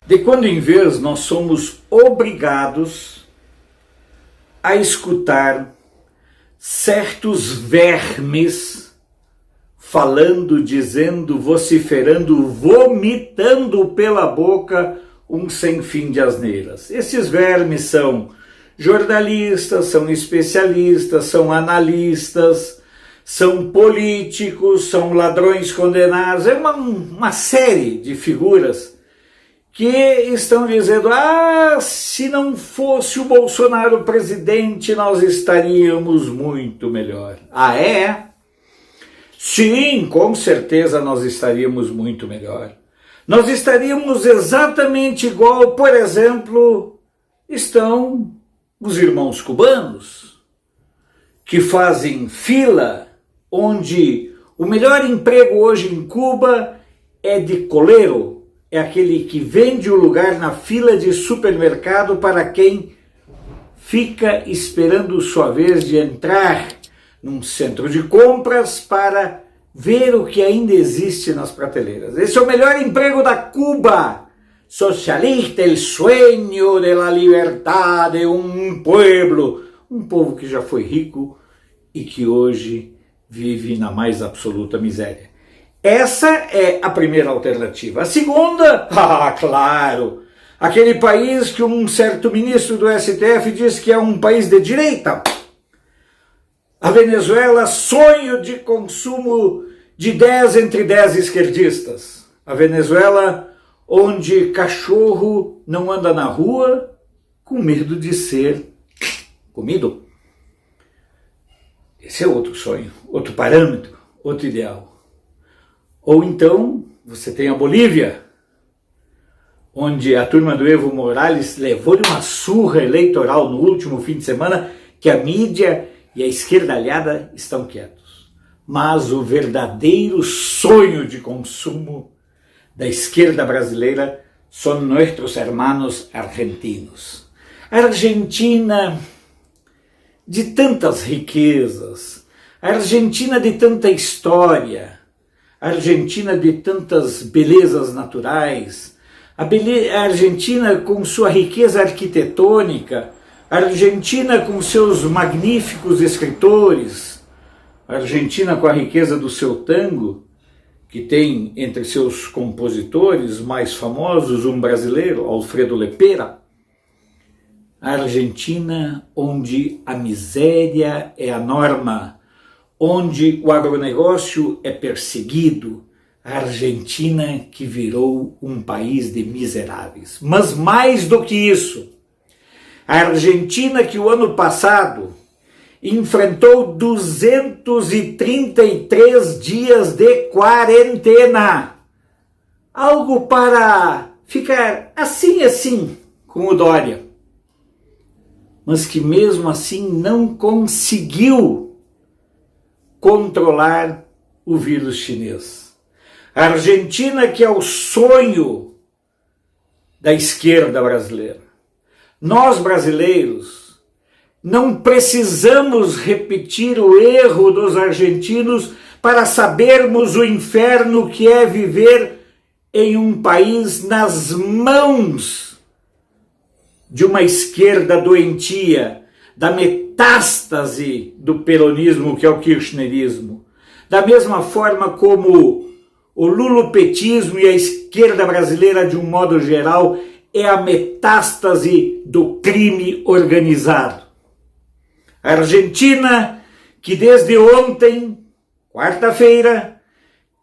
De quando em vez nós somos obrigados a escutar certos vermes falando, dizendo, vociferando, vomitando pela boca um sem fim de asneiras. Esses vermes são jornalistas, são especialistas, são analistas, são políticos, são ladrões condenados, é uma série de figuras que estão dizendo, se não fosse o Bolsonaro presidente, nós estaríamos muito melhor. É? Sim, com certeza nós estaríamos muito melhor. Nós estaríamos exatamente igual, por exemplo, estão os irmãos cubanos, que fazem fila, onde o melhor emprego hoje em Cuba é de coleiro, é aquele que vende o lugar na fila de supermercado para quem fica esperando sua vez de entrar num centro de compras para ver o que ainda existe nas prateleiras. Esse é o melhor emprego da Cuba. Socialista, el sueño de la libertad de un pueblo. Um povo que já foi rico e que hoje vive na mais absoluta miséria. Essa é a primeira alternativa. A segunda, claro, aquele país que um certo ministro do STF diz que é um país de direita. A Venezuela, sonho de consumo de 10 entre 10 esquerdistas. A Venezuela, onde cachorro não anda na rua com medo de ser comido. Esse é outro sonho, outro parâmetro, outro ideal. Ou então, você tem a Bolívia, onde a turma do Evo Morales levou-lhe uma surra eleitoral no último fim de semana, que a mídia e a esquerdalhada estão quietos. Mas o verdadeiro sonho de consumo da esquerda brasileira são nossos hermanos argentinos. A Argentina de tantas riquezas, a Argentina de tanta história, a Argentina de tantas belezas naturais, a Argentina com sua riqueza arquitetônica, a Argentina com seus magníficos escritores, a Argentina com a riqueza do seu tango, que tem entre seus compositores mais famosos um brasileiro, Alfredo Lepera. A Argentina onde a miséria é a norma, onde o agronegócio é perseguido, a Argentina que virou um país de miseráveis. Mas mais do que isso, a Argentina que o ano passado enfrentou 233 dias de quarentena, algo para ficar assim com o Dória, mas que mesmo assim não conseguiu controlar o vírus chinês. A Argentina que é o sonho da esquerda brasileira. Nós brasileiros não precisamos repetir o erro dos argentinos para sabermos o inferno que é viver em um país nas mãos de uma esquerda doentia, da metástase do peronismo, que é o kirchnerismo. Da mesma forma como o lulopetismo e a esquerda brasileira, de um modo geral, é a metástase do crime organizado. A Argentina, que desde ontem, quarta-feira,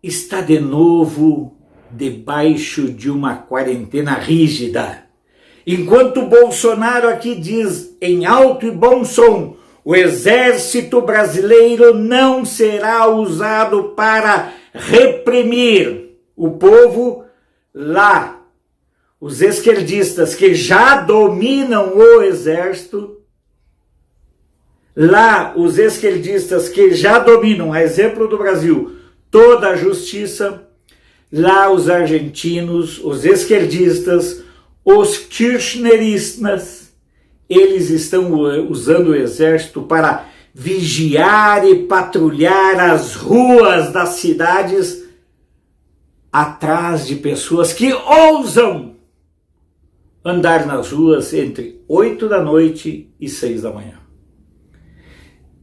está de novo debaixo de uma quarentena rígida. Enquanto Bolsonaro aqui diz em alto e bom som, o exército brasileiro não será usado para reprimir o povo, lá os esquerdistas que já dominam o exército, lá os esquerdistas que já dominam, a exemplo do Brasil, toda a justiça, lá os argentinos, os esquerdistas, os kirchneristas, eles estão usando o exército para vigiar e patrulhar as ruas das cidades atrás de pessoas que ousam andar nas ruas entre 8 da noite e 6 da manhã.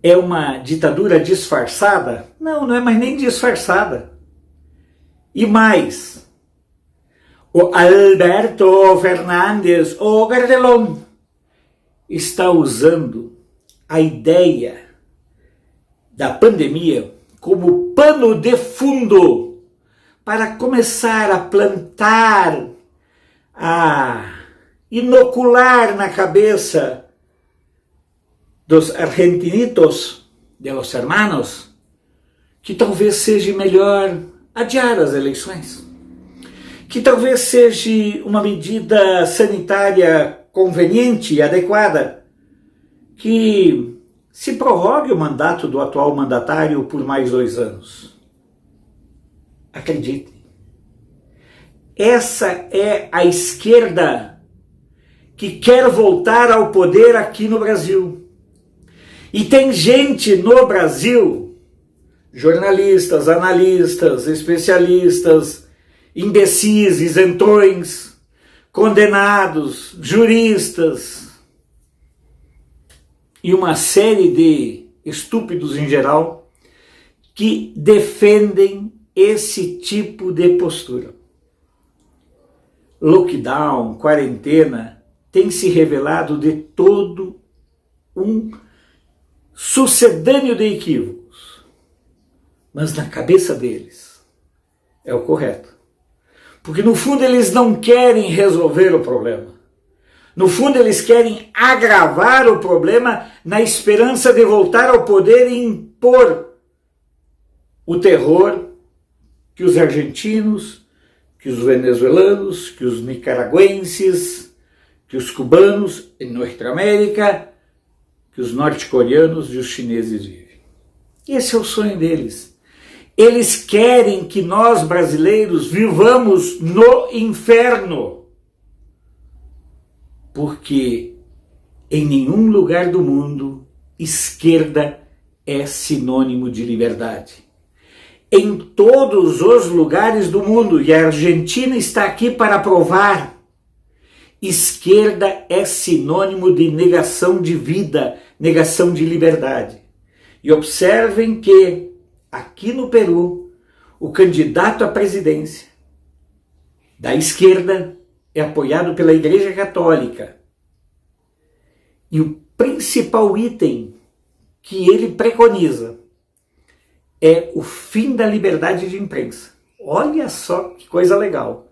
É uma ditadura disfarçada? Não, não é mais nem disfarçada. E mais, o Alberto Fernandes, o Gardelon, está usando a ideia da pandemia como pano de fundo para começar a plantar, a inocular na cabeça dos argentinitos, de los hermanos, que talvez seja melhor adiar as eleições, que talvez seja uma medida sanitária conveniente e adequada, que se prorrogue o mandato do atual mandatário por mais 2 anos. Acreditem, essa é a esquerda que quer voltar ao poder aqui no Brasil. E tem gente no Brasil, jornalistas, analistas, especialistas, imbecis, isentões, condenados, juristas e uma série de estúpidos em geral que defendem esse tipo de postura. Lockdown, quarentena, tem se revelado de todo um sucedâneo de equívocos, mas na cabeça deles é o correto. Porque no fundo eles não querem resolver o problema. No fundo eles querem agravar o problema na esperança de voltar ao poder e impor o terror que os argentinos, que os venezuelanos, que os nicaragüenses, que os cubanos em Norte-América, que os norte-coreanos e os chineses vivem. Esse é o sonho deles. Eles querem que nós brasileiros vivamos no inferno. Porque em nenhum lugar do mundo esquerda é sinônimo de liberdade. Em todos os lugares do mundo, e a Argentina está aqui para provar, esquerda é sinônimo de negação de vida, negação de liberdade. E observem que aqui no Peru, o candidato à presidência da esquerda é apoiado pela Igreja Católica. E o principal item que ele preconiza é o fim da liberdade de imprensa. Olha só que coisa legal.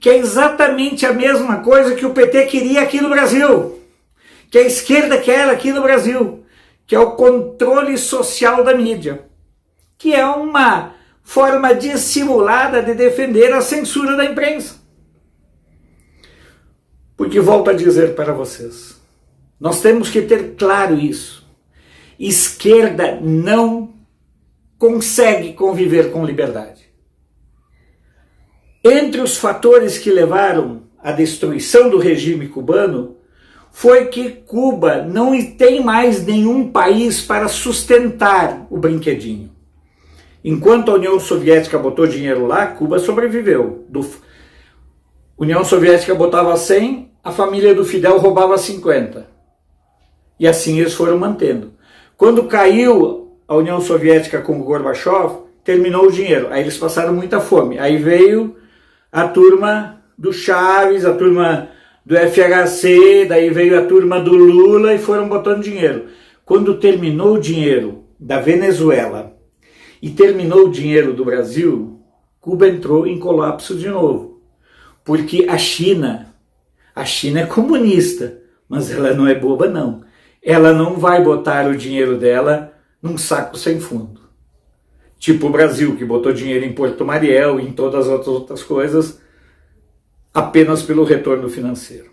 Que é exatamente a mesma coisa que o PT queria aqui no Brasil. Que a esquerda quer aqui no Brasil. Que é o controle social da mídia. Que é uma forma dissimulada de defender a censura da imprensa. Porque volto a dizer para vocês, nós temos que ter claro isso. Esquerda não consegue conviver com liberdade. Entre os fatores que levaram à destruição do regime cubano foi que Cuba não tem mais nenhum país para sustentar o brinquedinho. Enquanto a União Soviética botou dinheiro lá, Cuba sobreviveu. União Soviética botava 100, a família do Fidel roubava 50. E assim eles foram mantendo. Quando caiu a União Soviética com o Gorbachev, terminou o dinheiro. Aí eles passaram muita fome. Aí veio a turma do Chaves, a turma do FHC, daí veio a turma do Lula e foram botando dinheiro. Quando terminou o dinheiro da Venezuela e terminou o dinheiro do Brasil, Cuba entrou em colapso de novo. Porque a China é comunista, mas ela não é boba não. Ela não vai botar o dinheiro dela num saco sem fundo. Tipo o Brasil, que botou dinheiro em Porto Mariel e em todas as outras coisas, apenas pelo retorno financeiro.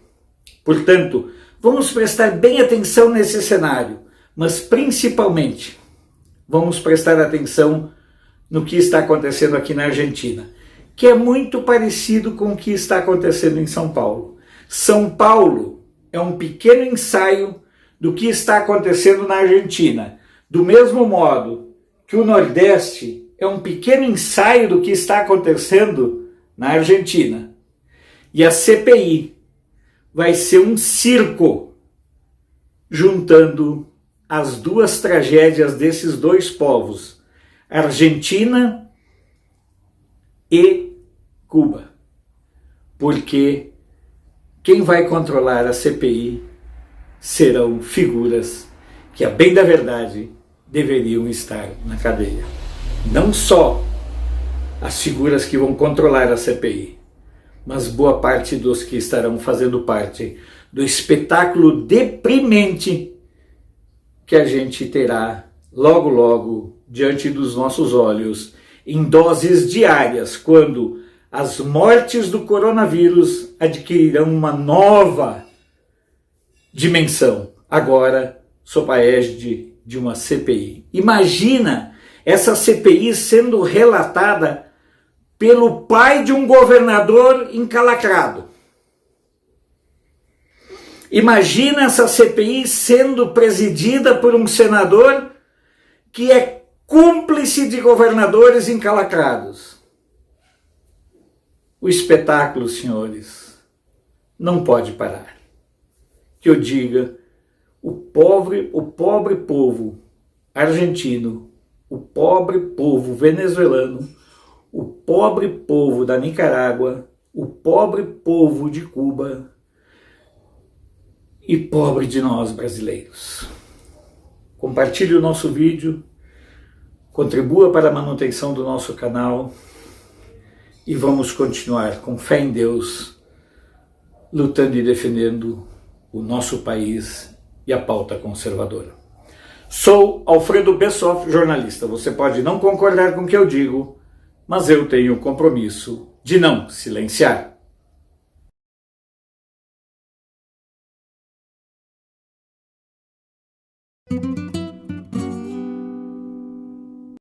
Portanto, vamos prestar bem atenção nesse cenário, mas principalmente vamos prestar atenção no que está acontecendo aqui na Argentina, que é muito parecido com o que está acontecendo em São Paulo. São Paulo é um pequeno ensaio do que está acontecendo na Argentina, do mesmo modo que o Nordeste é um pequeno ensaio do que está acontecendo na Argentina. E a CPI vai ser um circo, juntando as duas tragédias desses dois povos, Argentina e Cuba. Porque quem vai controlar a CPI serão figuras que, a bem da verdade, deveriam estar na cadeia. Não só as figuras que vão controlar a CPI, mas boa parte dos que estarão fazendo parte do espetáculo deprimente que a gente terá logo logo diante dos nossos olhos, em doses diárias, quando as mortes do coronavírus adquirirão uma nova dimensão, agora sob a égide de uma CPI. Imagina essa CPI sendo relatada pelo pai de um governador encalacrado. Imagina essa CPI sendo presidida por um senador que é cúmplice de governadores encalacrados. O espetáculo, senhores, não pode parar. Que eu diga, o pobre povo argentino, o pobre povo venezuelano, o pobre povo da Nicarágua, o pobre povo de Cuba e pobre de nós brasileiros. Compartilhe o nosso vídeo, contribua para a manutenção do nosso canal e vamos continuar com fé em Deus, lutando e defendendo o nosso país e a pauta conservadora. Sou Alfredo Bessoff, jornalista. Você pode não concordar com o que eu digo, mas eu tenho o compromisso de não silenciar.